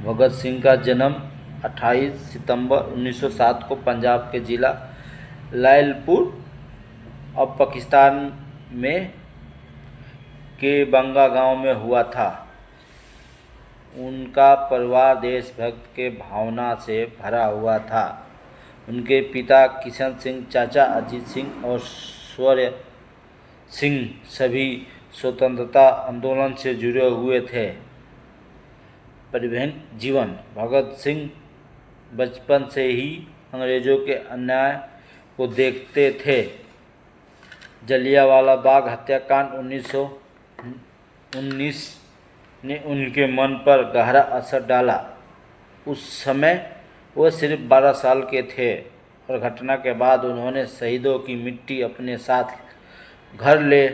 भगत सिंह का जन्म 28 सितंबर 1907 को पंजाब के ज़िला लायलपुर अब पाकिस्तान में के बंगा गांव में हुआ था। उनका परिवार देशभक्त के भावना से भरा हुआ था। उनके पिता किशन सिंह, चाचा अजीत सिंह और शौर्य सिंह सभी स्वतंत्रता आंदोलन से जुड़े हुए थे। परिवहन जीवन। भगत सिंह बचपन से ही अंग्रेज़ों के अन्याय को देखते थे। जलियांवाला बाग हत्याकांड 1919 ने उनके मन पर गहरा असर डाला। उस समय वो सिर्फ 12 साल के थे और घटना के बाद उन्होंने शहीदों की मिट्टी अपने साथ घर ले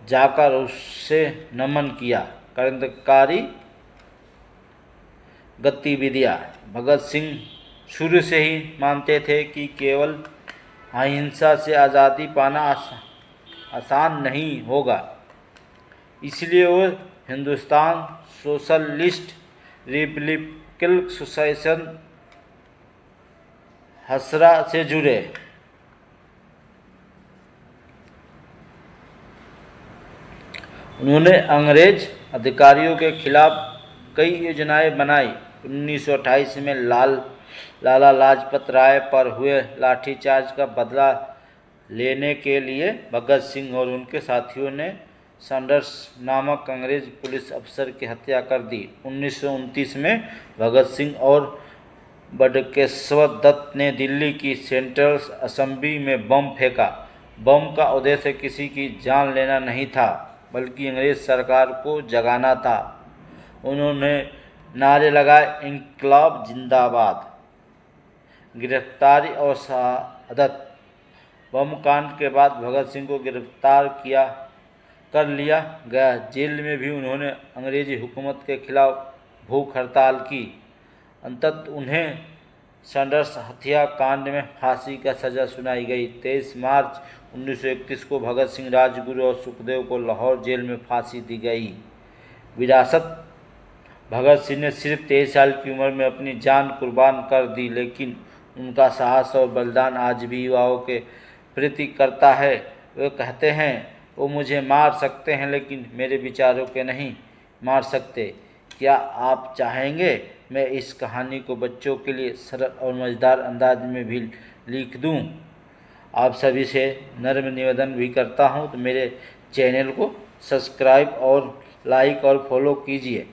जाकर उससे नमन किया। क्रांतिकारी गतिविधियाँ। भगत सिंह शुरू से ही मानते थे कि केवल अहिंसा से आज़ादी पाना आसान नहीं होगा। इसलिए वो हिंदुस्तान सोशलिस्ट रिपब्लिकन एसोसिएशन हसरा से जुड़े। उन्होंने अंग्रेज अधिकारियों के खिलाफ कई योजनाएं बनाई। 1928 में लाला लाजपत राय पर हुए लाठीचार्ज का बदला लेने के लिए भगत सिंह और उनके साथियों ने सैंडर्स नामक अंग्रेज पुलिस अफसर की हत्या कर दी। 1929 में भगत सिंह और बटुकेश्वर दत्त ने दिल्ली की सेंट्रल असेंबली में बम फेंका। बम का उद्देश्य किसी की जान लेना नहीं था, बल्कि अंग्रेज सरकार को जगाना था। उन्होंने नारे लगाए, इंकलाब जिंदाबाद। गिरफ्तारी और शहादत। बम कांड के बाद भगत सिंह को गिरफ्तार कर लिया गया। जेल में भी उन्होंने अंग्रेजी हुकूमत के खिलाफ भूख हड़ताल की। अंततः उन्हें सैंडर्स हत्याकांड में फांसी का सज़ा सुनाई गई। 23 मार्च 1931 को भगत सिंह, राजगुरु और सुखदेव को लाहौर जेल में फांसी दी गई। विरासत। भगत सिंह ने सिर्फ 23 साल की उम्र में अपनी जान कुर्बान कर दी, लेकिन उनका साहस और बलिदान आज भी युवाओं के प्रति करता है। वे कहते हैं, वो मुझे मार सकते हैं लेकिन मेरे विचारों के नहीं मार सकते। क्या आप चाहेंगे मैं इस कहानी को बच्चों के लिए सरल और मज़ेदार अंदाज में भी लिख दूं? आप सभी से नम्र निवेदन भी करता हूं तो मेरे चैनल को सब्सक्राइब और लाइक और फॉलो कीजिए।